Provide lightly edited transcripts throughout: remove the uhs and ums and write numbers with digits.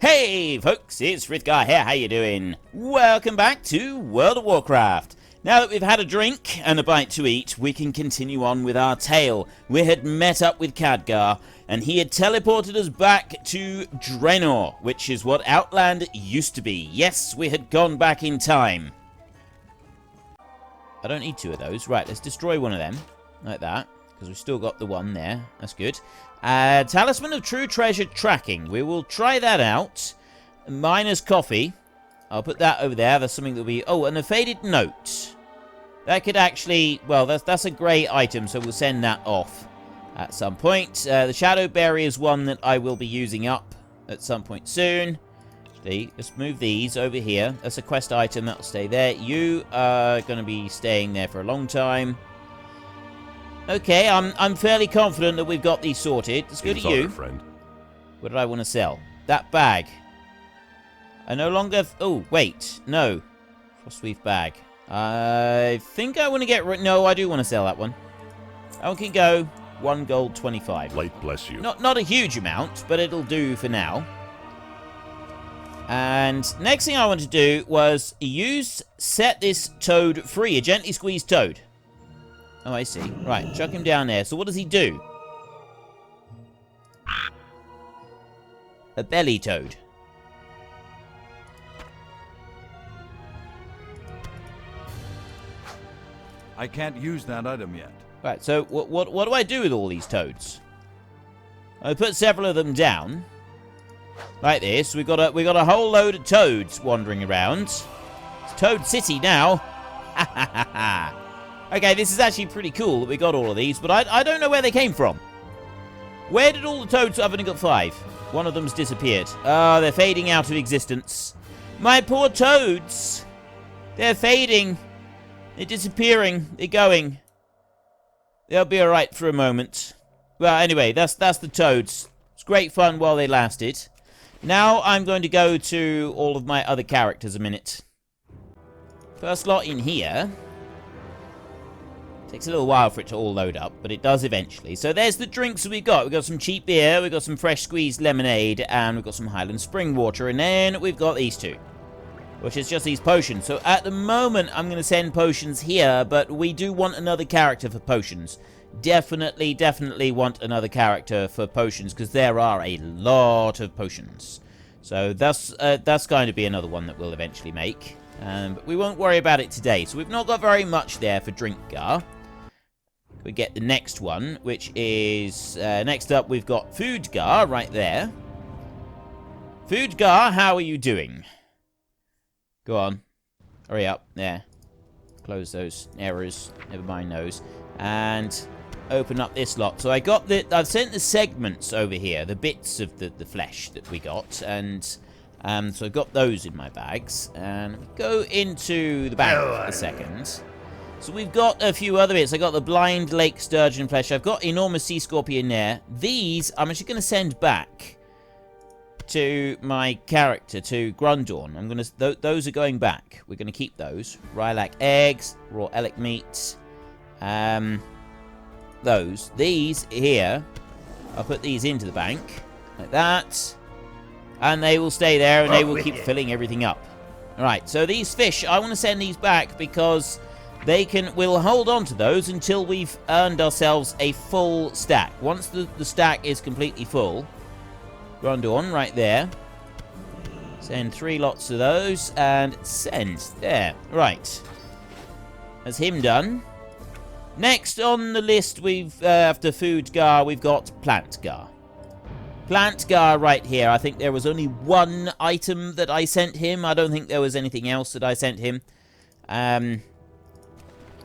Hey folks, it's Frith Guy here, how you doing? Welcome back to World of Warcraft. Now that we've had a drink and a bite to eat, we can continue on with our tale. We had met up with Khadgar, and he had teleported us back to Draenor, which is what Outland used to be. Yes, we had gone back in time. I don't need two of those. Right, let's destroy one of them, like that, because we've still got the one there. That's good. Talisman of True Treasure Tracking. We will try that out. Miner's Coffee. I'll put that over there. That's something that will be... Oh, and a Faded Note. That could actually... Well, that's a grey item, so we'll send that off at some point. The Shadow Berry is one that I will be using up at some point soon. Actually, let's move these over here. That's a quest item. That'll stay there. You are going to be staying there for a long time. Okay, I'm fairly confident that we've got these sorted. Let's go to you. Friend. What did I want to sell? That bag. I no longer... Oh, wait. No. Frostweave bag. I think I want to get... No, I do want to sell that one. That one can go. 1 gold, 25. Light bless you. Not a huge amount, but it'll do for now. And next thing I want to do was set this toad free. A gently squeezed toad. Oh, I see. Right, chuck him down there. So what does he do? A belly toad. I can't use that item yet. Right, so what do I do with all these toads? I put several of them down. Like this. We got a whole load of toads wandering around. It's Toad City now. Ha ha ha ha. Okay, this is actually pretty cool that we got all of these, but I don't know where they came from. Where did all the toads... I've only got 5. One of them's disappeared. Oh, they're fading out of existence. My poor toads. They're fading. They're disappearing. They're going. They'll be alright for a moment. Well, anyway, that's the toads. It's great fun while they lasted. Now I'm going to go to all of my other characters a minute. First lot in here... Takes a little while for it to all load up, but it does eventually. So there's the drinks that we've got. We've got some cheap beer, we've got some fresh squeezed lemonade, and we've got some Highland spring water. And then we've got these two, which is just these potions. So at the moment, I'm going to send potions here, but we do want another character for potions. Definitely want another character for potions, because there are a lot of potions. So that's going to be another one that we'll eventually make. But we won't worry about it today. So we've not got very much there for Drinkgar. We get the next one, which is... next up, we've got Foodgar right there. Foodgar, how are you doing? Go on. Hurry up. There. Close those errors. Never mind those. And open up this lot. So I've sent the segments over here. The bits of the flesh that we got. And... so I've got those in my bags. And go into the bag for a second. So we've got a few other bits. I got the blind lake sturgeon flesh. I've got enormous sea scorpion there. These I'm actually going to send back to my character, to Grundorn. I'm going to those are going back. We're going to keep those. Rylac eggs, raw elk meat. Those. These here. I'll put these into the bank like that. And they will stay there, and they will keep filling everything up. Alright, so these fish, I want to send these back because we'll hold on to those until we've earned ourselves a full stack. Once the stack is completely full, Grundorn, right there. Send 3 lots of those, and send. There. Right. That's him done. Next on the list, after Foodgar, we've got Plantgar. Plantgar right here. I think there was only one item that I sent him. I don't think there was anything else that I sent him.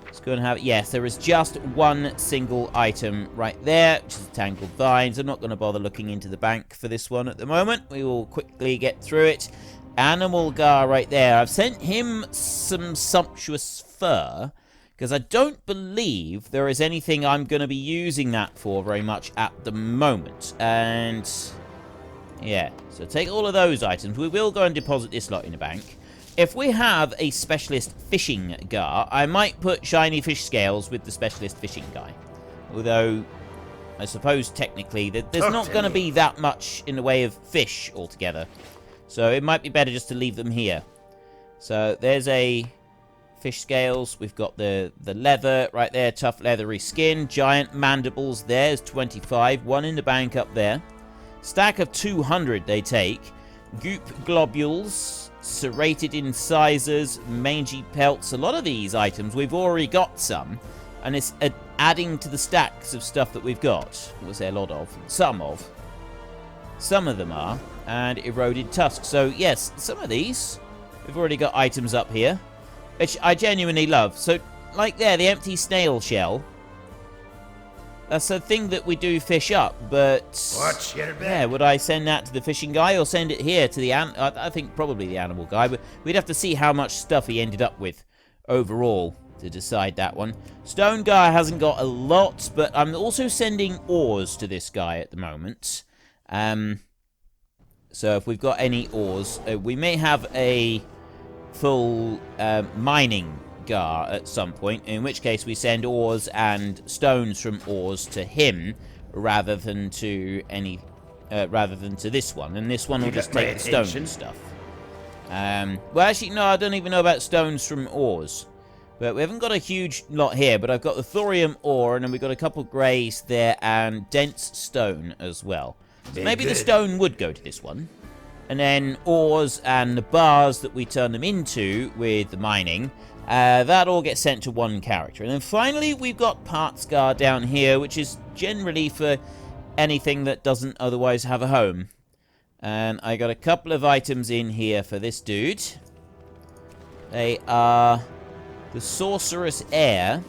Let's go and have... Yes, there is just one single item right there, which is Tangled Vines. I'm not going to bother looking into the bank for this one at the moment. We will quickly get through it. Animal Gar right there. I've sent him some sumptuous fur, because I don't believe there is anything I'm going to be using that for very much at the moment. And, yeah, so take all of those items. We will go and deposit this lot in the bank. If we have a specialist fishing gar, I might put shiny fish scales with the specialist fishing guy. Although, I suppose technically there's not going to be that much in the way of fish altogether. So it might be better just to leave them here. So there's a fish scales. We've got the leather right there. Tough leathery skin. Giant mandibles. There's 25. One in the bank up there. Stack of 200 they take. Goop globules. Serrated incisors. Mangy pelts. A lot of these items, we've already got some. And it's adding to the stacks of stuff that we've got. What was there a lot of? Some of. Some of them are. And eroded tusks. So, yes, some of these, we've already got items up here, which I genuinely love. So, like there, the empty snail shell. That's a thing that we do fish up, but... Watch your back. Yeah, would I send that to the fishing guy or send it here to the... I think probably the animal guy, but we'd have to see how much stuff he ended up with overall to decide that one. Stone guy hasn't got a lot, but I'm also sending ores to this guy at the moment. So if we've got any ores, we may have a full mining gar at some point, in which case we send ores and stones from ores to him rather than to this one. And this one will just take the stones and stuff. Well, actually, no, I don't even know about stones from ores. But we haven't got a huge lot here, but I've got the thorium ore, and then we've got a couple grays there, and dense stone as well. So maybe the stone would go to this one. And then ores and the bars that we turn them into with the mining, that all gets sent to one character. And then finally, we've got parts guard down here, which is generally for anything that doesn't otherwise have a home. And I got a couple of items in here for this dude. They are the Sorcerous Heir.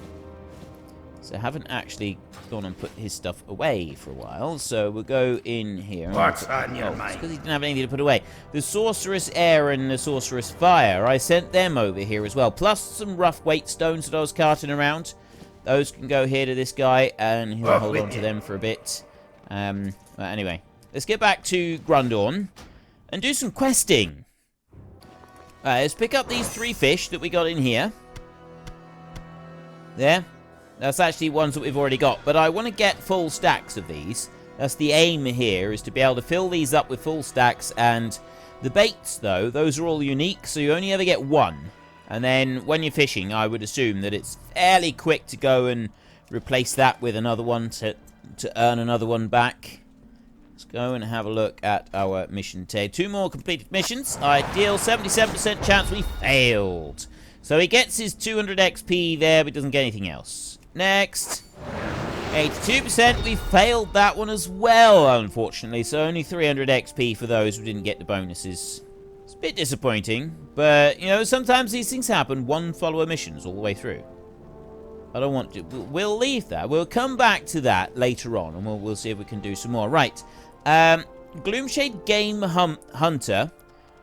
So I haven't actually gone and put his stuff away for a while. So we'll go in here. What's on your It's mind? because he didn't have anything to put away. The Sorcerous Air and the Sorcerous Fire, I sent them over here as well. Plus some rough weight stones that I was carting around. Those can go here to this guy, and he'll hold on to them for a bit. But anyway, let's get back to Grundorn and do some questing. Let's pick up these 3 fish that we got in here. There. That's actually ones that we've already got, but I want to get full stacks of these. That's the aim here, is to be able to fill these up with full stacks, and the baits, though, those are all unique, so you only ever get one. And then, when you're fishing, I would assume that it's fairly quick to go and replace that with another one to earn another one back. Let's go and have a look at our mission today. 2 more completed missions. Ideal, 77% chance we failed. So he gets his 200 XP there, but doesn't get anything else. Next. 82%. We failed that one as well, unfortunately. So only 300 XP for those who didn't get the bonuses. It's a bit disappointing. But, you know, sometimes these things happen. 1 follower missions all the way through. I don't want to. We'll leave that. We'll come back to that later on. And we'll see if we can do some more. Right. Gloomshade Game Hunter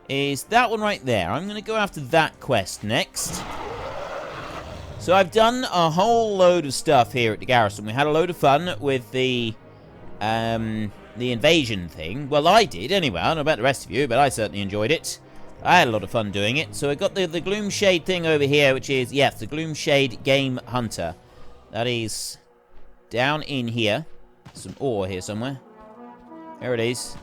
is that one right there. I'm going to go after that quest next. So I've done a whole load of stuff here at the garrison. We had a load of fun with the invasion thing. Well, I did anyway. I don't know about the rest of you, but I certainly enjoyed it. I had a lot of fun doing it. So I got the Gloomshade thing over here, which is, yes, the Gloomshade Game Hunter. That is down in here. Some ore here somewhere. There it is.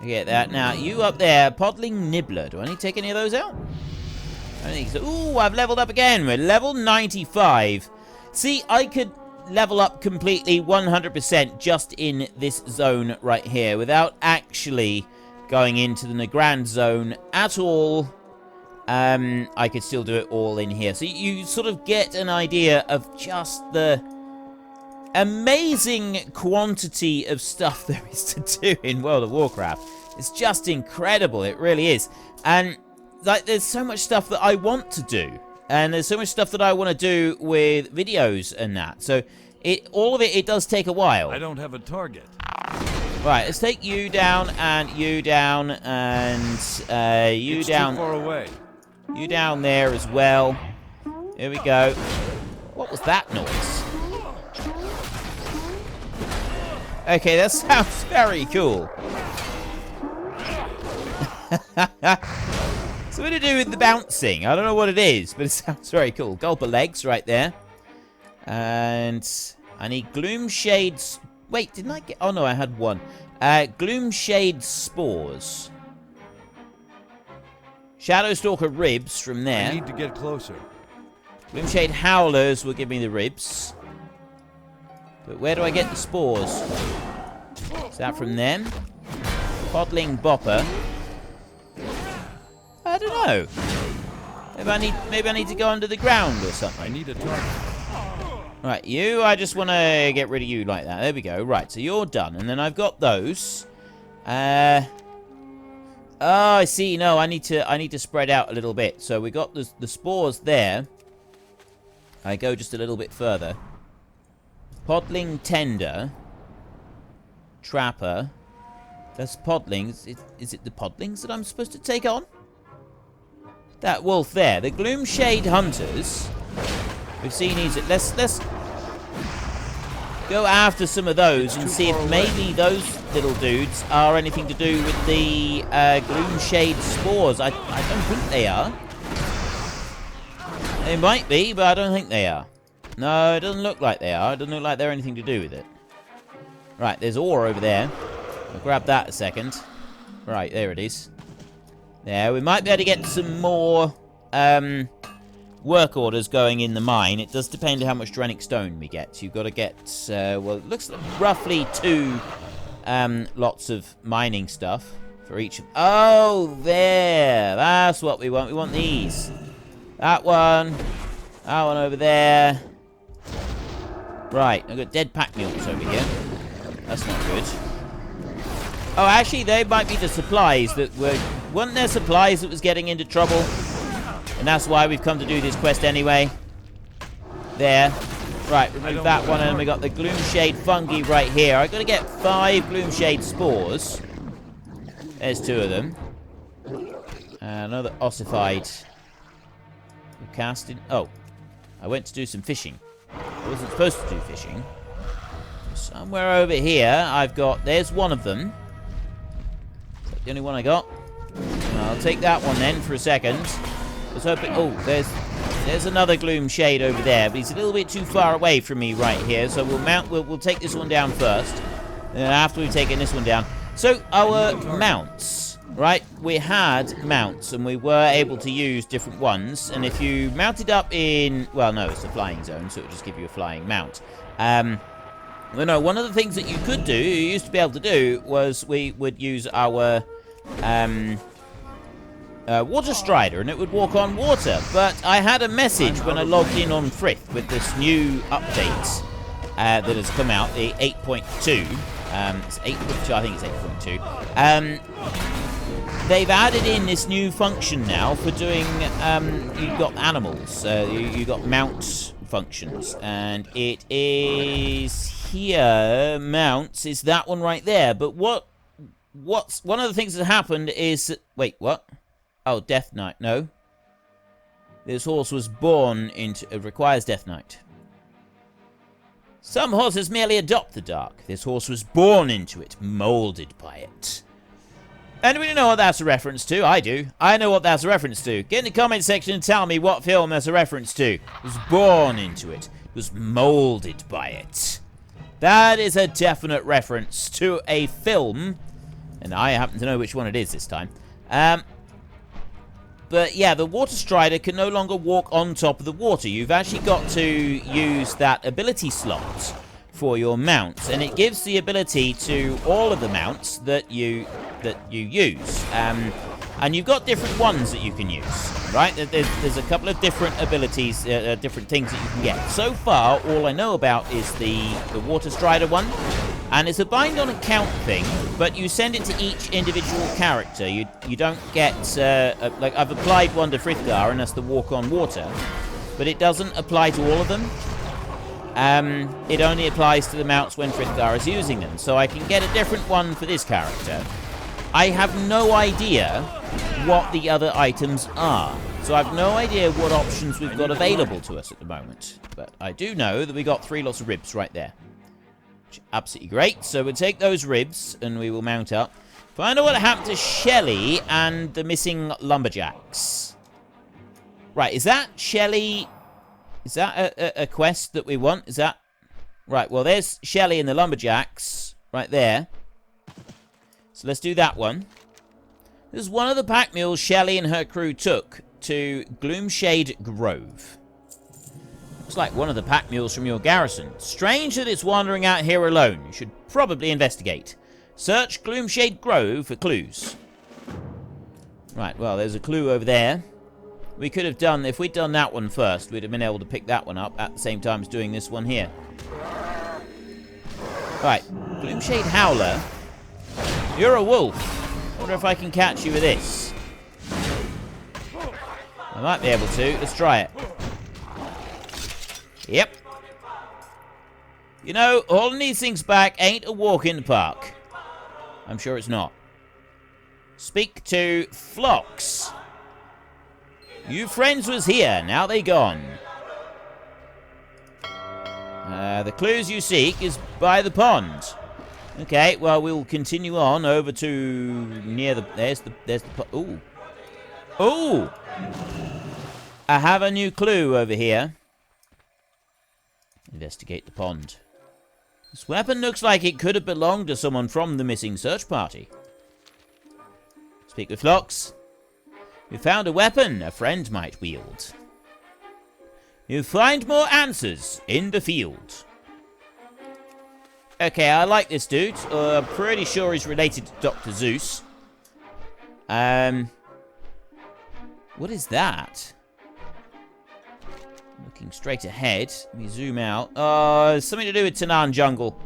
I get that. Now, you up there, Podling Nibbler. Do I need to take any of those out? I don't think so. Ooh, I've leveled up again. We're level 95. See, I could level up completely 100% just in this zone right here without actually going into the Nagrand zone at all. I could still do it all in here. So you sort of get an idea of just the amazing quantity of stuff there is to do in World of Warcraft. It's just incredible. It really is. And like, there's so much stuff that I want to do, and there's so much stuff that I want to do with videos and that. So all of it does take a while. I don't have a target. Right, let's take you down and you down and you It's down. too far away. You down there as well. Here we go. What was that noise? Okay, that sounds very cool. Something to do with the bouncing. I don't know what it is, but it sounds very cool. Gulper legs right there. And I need Gloomshade... Wait, didn't I get... Oh, no, I had one. Gloomshade spores. Shadowstalker ribs from I there. need to get closer. Gloomshade Howlers will give me the ribs. But where do I get the spores? Is that from them? Podling Bopper. I don't know. Maybe I need to go under the ground or something. I need a target. Right, you, I just want to get rid of you like that. There we go. Right, so you're done. And then I've got those. Oh, I see. No, I need to spread out a little bit. So we got the spores there. I go just a little bit further. Podling Tender. Trapper. That's podlings. Is it the podlings that I'm supposed to take on? That wolf there. The Gloomshade Hunters. We've seen easy. Let's go after some of those and see if maybe those little dudes are anything to do with the Gloomshade spores. I don't think they are. They might be, but I don't think they are. No, it doesn't look like they are. It doesn't look like they're anything to do with it. Right, there's ore over there. I'll grab that a second. Right, there it is. There, we might be able to get some more work orders going in the mine. It does depend on how much Drenic stone we get. You've got to get, well, it looks like roughly 2 lots of mining stuff for each of... Oh, there! That's what we want. We want these. That one over there. Right, I've got dead pack mules over here. That's not good. Oh, actually, they might be the supplies that were... Weren't there supplies that was getting into trouble? And that's why we've come to do this quest anyway. There. Right, remove that one, and we got the Gloomshade fungi right here. I've got to get 5 Gloomshade spores. There's 2 of them. Another ossified... Casting. Oh, I went to do some fishing. I wasn't supposed to do fishing. Somewhere over here, I've got... There's one of them. Is that the only one I got? I'll take that one then for a second. Let's hope it... Oh, there's another Gloomshade over there, but he's a little bit too far away from me right here. So we'll take this one down first. And after we've taken this one down. So our mounts. Right, we had mounts, and we were able to use different ones. And if you mounted up in... Well, no, it's a flying zone, so it'll just give you a flying mount. Well, no, one of the things that you could do, you used to be able to do, was we would use our water strider, and it would walk on water. But I had a message when I logged in on Frith with this new update that has come out, the 8.2. It's 8.2, I think it's 8.2. They've added in this new function now for doing, you've got animals, you got mount functions, and it is here, mounts, is that one right there, but what's, one of the things that happened is, wait, what? Oh, Death Knight, no. This horse was born into, it requires Death Knight. Some horses merely adopt the dark. This horse was born into it, molded by it. Anybody know what that's a reference to? I do. I know what that's a reference to. Get in the comment section and tell me what film that's a reference to. It was born into it. It was molded by it. That is a definite reference to a film. And I happen to know which one it is this time. But yeah, the Water Strider can no longer walk on top of the water. You've actually got to use that ability slot for your mounts. And it gives the ability to all of the mounts that you use. And you've got different ones that you can use, right? There's a couple of different abilities, different things that you can get. So far, all I know about is the Water Strider one. And it's a bind on account thing, but you send it to each individual character. You don't get, like, I've applied one to Frithgar, and that's the walk on water. But it doesn't apply to all of them. It only applies to the mounts when Frithgar is using them. So I can get a different one for this character. I have no idea what the other items are. So I have no idea what options we've got available to us at the moment. But I do know that we got 3 lots of ribs right there. Which is absolutely great. So we'll take those ribs and we will mount up. Find out what happened to Shelly and the missing lumberjacks. Right, is that Shelly? Is that a quest that we want? Is that... Right, well, there's Shelly and the lumberjacks right there. So let's do that one. This is one of the pack mules Shelley and her crew took to Gloomshade Grove. Looks like one of the pack mules from your garrison. Strange that it's wandering out here alone. You should probably investigate. Search Gloomshade Grove for clues. Right, well, there's a clue over there. We could have done, if we'd done that one first, we'd have been able to pick that one up at the same time as doing this one here. Right, Gloomshade Howler. You're a wolf. I wonder if I can catch you with this. I might be able to. Let's try it. Yep. You know, holding these things back ain't a walk in the park. I'm sure it's not. Speak to Phlox. You friends was here, now they gone. The clues you seek is by the pond. Okay, well, we'll continue on over to near the... There's the... Ooh. Ooh! I have a new clue over here. Investigate the pond. This weapon looks like it could have belonged to someone from the missing search party. Speak with Phlox. You found a weapon a friend might wield. You find more answers in the field. Okay, I like this dude. I'm pretty sure he's related to Dr. Zeus. What is that? Looking straight ahead. Let me zoom out. It's something to do with Tanan Jungle.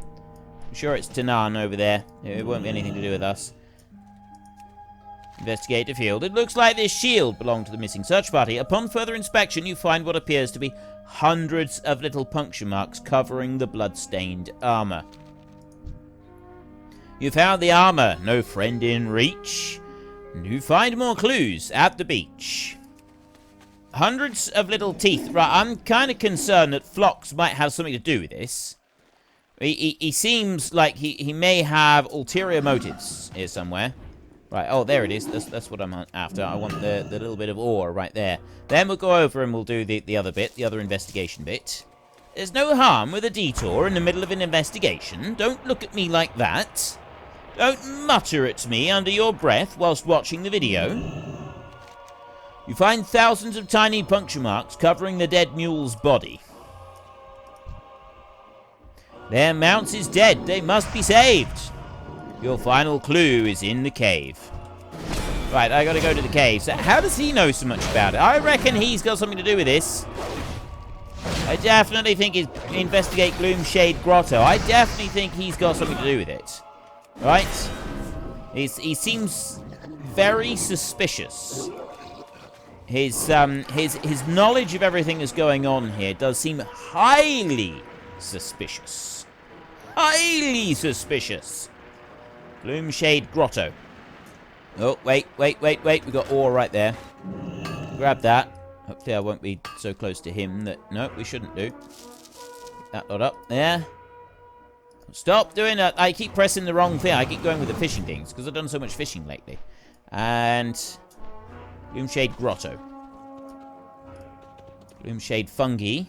I'm sure it's Tanan over there. It won't be anything to do with us. Investigate the field. It looks like this shield belonged to the missing search party. Upon further inspection, you find what appears to be hundreds of little puncture marks covering the blood-stained armor. You found the armor. No friend in reach. And you find more clues at the beach. Hundreds of little teeth. Right, I'm kind of concerned that Phlox might have something to do with this. He seems like he may have ulterior motives here somewhere. Right, oh, there it is. That's what I'm after. I want the little bit of ore right there. Then we'll go over and we'll do the other bit, the other investigation bit. There's no harm with a detour in the middle of an investigation. Don't look at me like that. Don't mutter at me under your breath whilst watching the video. You find thousands of tiny puncture marks covering the dead mule's body. Their mount is dead. They must be saved. Your final clue is in the cave. Right, I gotta go to the cave. So how does he know so much about it? I reckon he's got something to do with this. I definitely think he's investigate Gloomshade Grotto. I definitely think he's got something to do with it. Right? He seems very suspicious. His knowledge of everything that's going on here does seem highly suspicious. Highly suspicious. Gloomshade Grotto. Oh, wait. We got ore right there. Grab that. Hopefully I won't be so close to him that... No, we shouldn't do. Pick that lot up. There. Stop doing that. I keep pressing the wrong thing. I keep going with the fishing things because I've done so much fishing lately. And... Gloomshade Grotto. Gloomshade Fungi.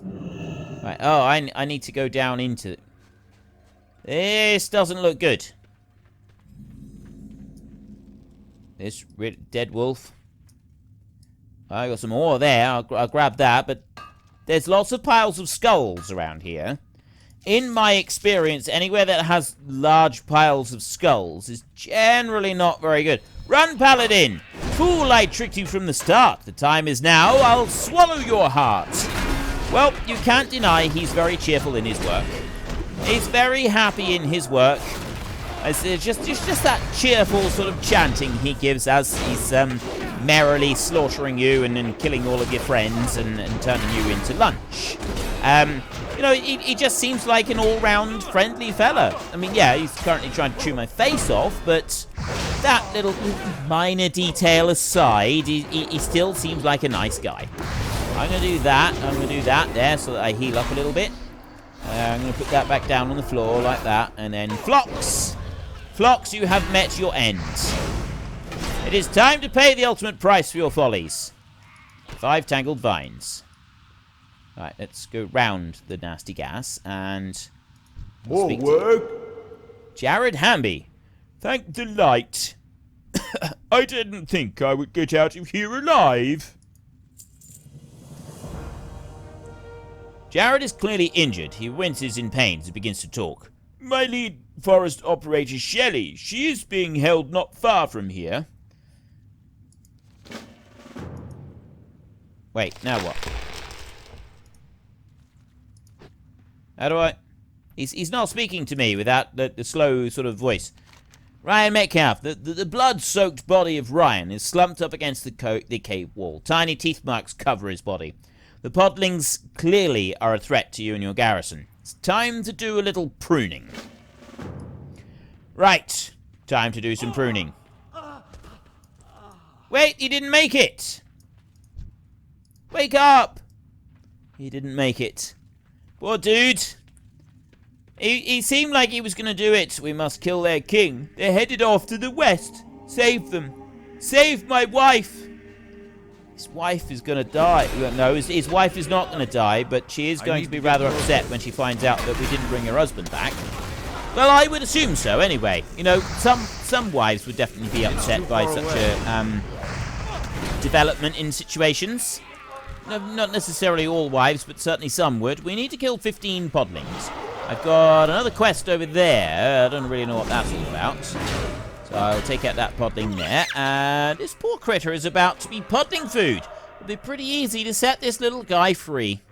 Right. Oh, I need to go down into... This doesn't look good. This dead wolf. I got some ore there. I'll grab that, but there's lots of piles of skulls around here. In my experience, anywhere that has large piles of skulls is generally not very good. Run, Paladin! Fool, I tricked you from the start. The time is now. I'll swallow your heart. Well, you can't deny he's very cheerful in his work. He's very happy in his work. It's just that cheerful sort of chanting he gives as he's merrily slaughtering you and then killing all of your friends and turning you into lunch. You know, he just seems like an all-round friendly fella. I mean, yeah, he's currently trying to chew my face off, but that little minor detail aside, he still seems like a nice guy. I'm going to do that. I'm going to do that there so that I heal up a little bit. I'm going to put that back down on the floor like that. And then Phlox! Phlox, you have met your end. It is time to pay the ultimate price for your follies. 5 tangled vines. Right, let's go round the nasty gas and... More work? Jared Hamby. Thank the light. I didn't think I would get out of here alive. Jared is clearly injured. He winces in pain as he begins to talk. My lead forest operator, Shelley. She is being held not far from here. Wait, now what? How do I... He's not speaking to me without the slow sort of voice. Ryan Metcalf, the blood-soaked body of Ryan is slumped up against the cave wall. Tiny teeth marks cover his body. The podlings clearly are a threat to you and your garrison. It's time to do a little pruning. Right. Time to do some pruning. Wait, he didn't make it! Wake up! He didn't make it. Poor dude. He seemed like he was going to do it. We must kill their king. They're headed off to the west. Save them. Save my wife. His wife is going to die. No, his wife is not going to die, but she is going to be rather upset when she finds out that we didn't bring her husband back. Well, I would assume so, anyway. You know, some wives would definitely be upset by such a development in situations. No, not necessarily all wives, but certainly some would. We need to kill 15 podlings. I've got another quest over there. I don't really know what that's all about. So I'll take out that podling there. And this poor critter is about to be podling food. It'll be pretty easy to set this little guy free.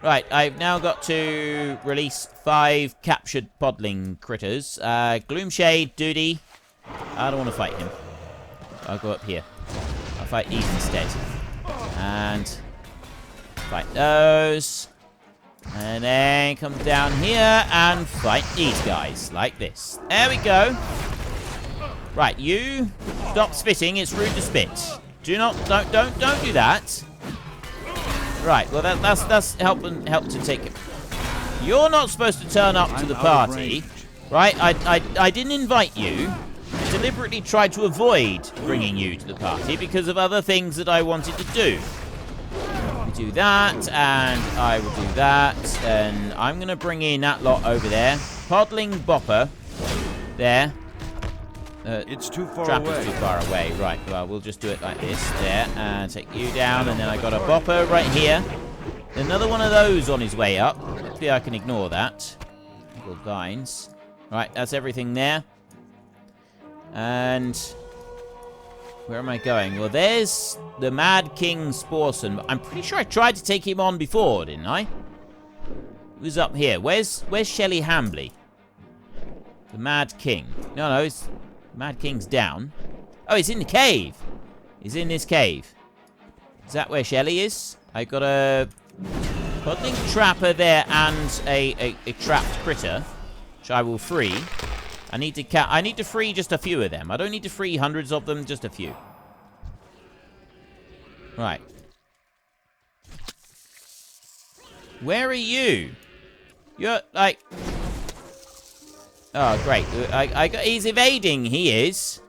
Right, I've now got to release 5 captured podling critters. Gloomshade, Duty. I don't want to fight him. I'll go up here. I'll fight these instead. And fight those. And then come down here and fight these guys, like this. There we go. Right, you stop spitting. It's rude to spit. Don't do that. Right, well that's help to take him. You're not supposed to turn up to the party, right? I didn't invite you. I deliberately tried to avoid bringing you to the party because of other things that I wanted to do. Do that, and I will do that, and I'm going to bring in that lot over there. Podling Bopper. There. It's too far Trap away. is too far away. Right, well, we'll just do it like this. There, and take you down, and then I got a Bopper right here. Another one of those on his way up. Hopefully I can ignore that. Little vines. Right, that's everything there. And... where am I going? Well, there's the Mad King Sporson. I'm pretty sure I tried to take him on before, didn't I? He was up here. Where's Shelley Hambley? The Mad King. No, Mad King's down. Oh, he's in the cave. He's in this cave. Is that where Shelley is? I got a podling trapper there and a trapped critter, which I will free. I need to free just a few of them. I don't need to free hundreds of them, just a few. Right. Where are you? You're like... oh, great. He's evading, he is.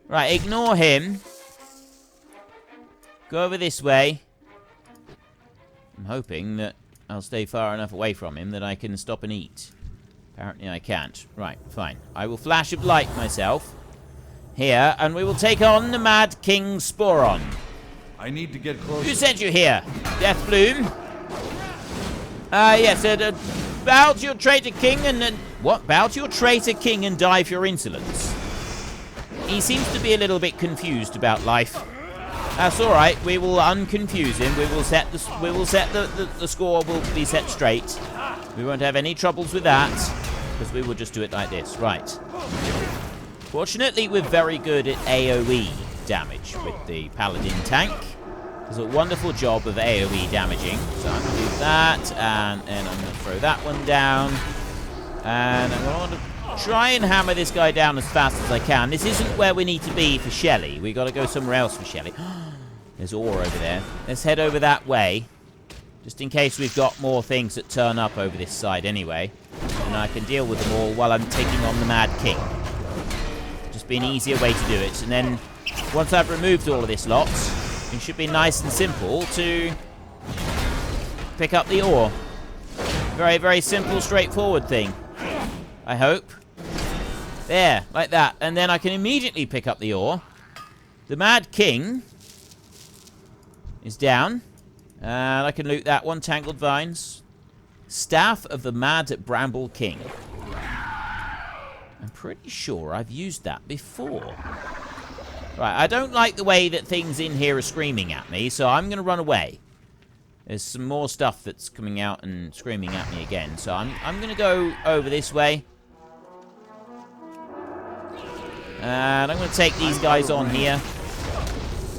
Right, ignore him. Go over this way. I'm hoping that I'll stay far enough away from him that I can stop and eat. Apparently I can't. Right, fine. I will flash of light myself here, and we will take on the Mad King Sporon. I need to get closer. Who sent you here? Deathbloom? Yes, bow to your traitor king and... what? Bow to your traitor king and die for your insolence. He seems to be a little bit confused about life. That's all right. We will unconfuse him. We will set the score will be set straight. We won't have any troubles with that because we will just do it like this. Right. Fortunately, we're very good at AoE damage with the Paladin tank. Does a wonderful job of AoE damaging. So I'm going to do that, and then I'm going to throw that one down. And I'm going to try and hammer this guy down as fast as I can. This isn't where we need to be for Shelley. We've got to go somewhere else for Shelley. There's ore over there. Let's head over that way. Just in case we've got more things that turn up over this side anyway. And I can deal with them all while I'm taking on the Mad King. Just be an easier way to do it. And then, once I've removed all of this lot, it should be nice and simple to pick up the ore. Very, very simple, straightforward thing. I hope. There, like that. And then I can immediately pick up the ore. The Mad King is down. And I can loot that one. Tangled Vines. Staff of the Mad Bramble King. I'm pretty sure I've used that before. Right, I don't like the way that things in here are screaming at me, so I'm going to run away. There's some more stuff that's coming out and screaming at me again, so I'm going to go over this way. And I'm going to take these guys on here.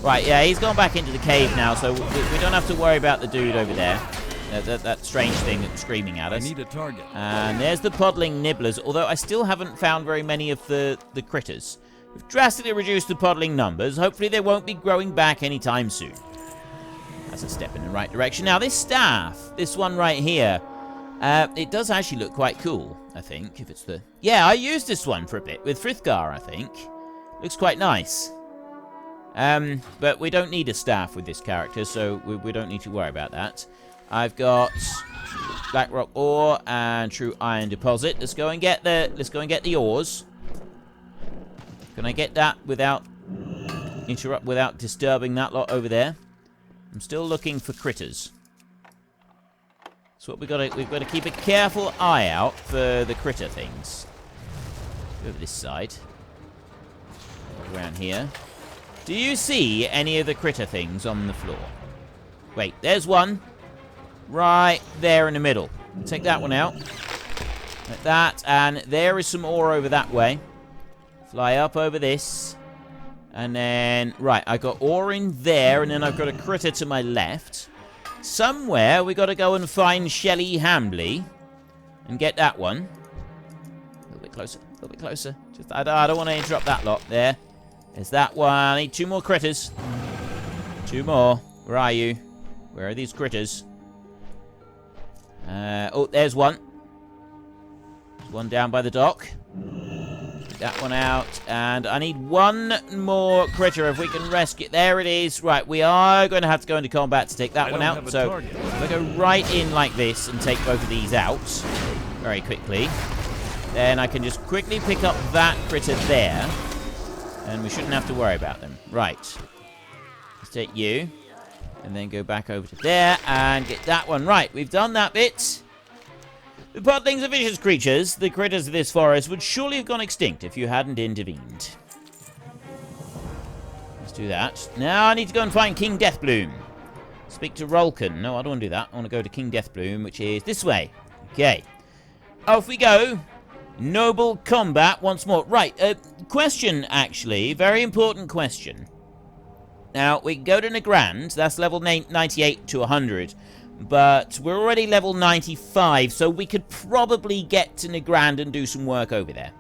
Right, yeah, he's gone back into the cave now, so we don't have to worry about the dude over there. That strange thing that's screaming at us. I need a target. And there's the Podling Nibblers, although I still haven't found very many of the critters. We've drastically reduced the Podling numbers. Hopefully they won't be growing back anytime soon. That's a step in the right direction. Now, this staff, this one right here, it does actually look quite cool, I think, if it's the... Yeah, I used this one for a bit with Frithgar, I think. Looks quite nice. But we don't need a staff with this character, so we don't need to worry about that. I've got Blackrock ore and True Iron Deposit. Let's go and get the ores. Can I get that without disturbing that lot over there? I'm still looking for critters. So what we've got to keep a careful eye out for the critter things. Over this side. Around here. Do you see any of the critter things on the floor? Wait, there's one. Right there in the middle. Take that one out. Like that. And there is some ore over that way. Fly up over this. And then... Right, I got ore in there. And then I've got a critter to my left. Somewhere we got to go and find Shelly Hambley. And get that one. A little bit closer. A little bit closer. Just, I don't want to interrupt that lot there. There's that one. I need 2 more critters. 2 more. Where are you? Where are these critters? Oh, there's one. There's one down by the dock. Get that one out. And I need 1 more critter if we can rescue. There it is. Right, we are going to have to go into combat to take that one out. So if I go right in like this and take both of these out very quickly, then I can just quickly pick up that critter there. And we shouldn't have to worry about them. Right. Let's take you. And then go back over to there and get that one. Right, we've done that bit. The podlings are vicious creatures. The critters of this forest would surely have gone extinct if you hadn't intervened. Let's do that. Now I need to go and find King Deathbloom. Speak to Rolkan. No, I don't want to do that. I want to go to King Deathbloom, which is this way. Okay. Off we go. Noble combat once more. Right, question, actually. Very important question. Now, we can go to Nagrand. That's level 98 to 100. But we're already level 95, so we could probably get to Nagrand and do some work over there.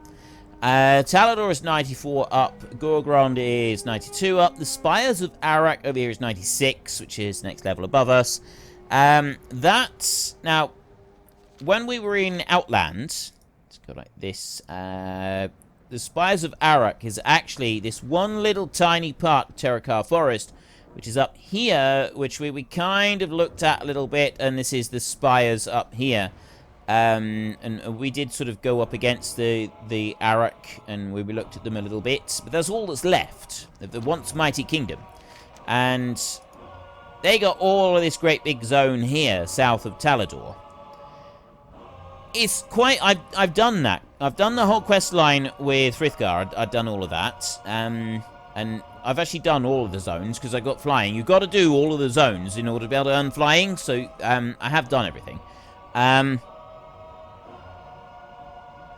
Talador is 94 up. Gorgrond is 92 up. The Spires of Arak over here is 96, which is next level above us. That's... Now, when we were in Outland... Let's go like this. The Spires of Arak is actually this one little tiny part of Terakar Forest, which is up here, which we kind of looked at a little bit, and this is the Spires up here. And we did sort of go up against the Arak, and we looked at them a little bit, but that's all that's left of the once mighty kingdom. And they got all of this great big zone here, south of Talador. It's quite... I've done that. I've done the whole quest line with Frithgar. I've done all of that. And I've actually done all of the zones because I got flying. You've got to do all of the zones in order to be able to earn flying. So I have done everything.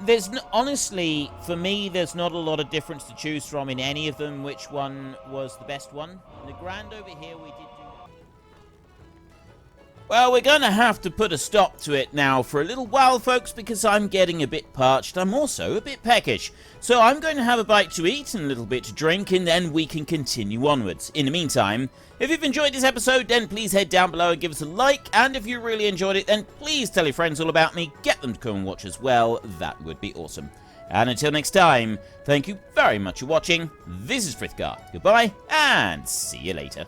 There's honestly, for me, there's not a lot of difference to choose from in any of them. Which one was the best one? Nagrand over here, we did do... Well, we're going to have to put a stop to it now for a little while, folks, because I'm getting a bit parched. I'm also a bit peckish. So I'm going to have a bite to eat and a little bit to drink, and then we can continue onwards. In the meantime, if you've enjoyed this episode, then please head down below and give us a like. And if you really enjoyed it, then please tell your friends all about me. Get them to come and watch as well. That would be awesome. And until next time, thank you very much for watching. This is Frithgar. Goodbye, and see you later.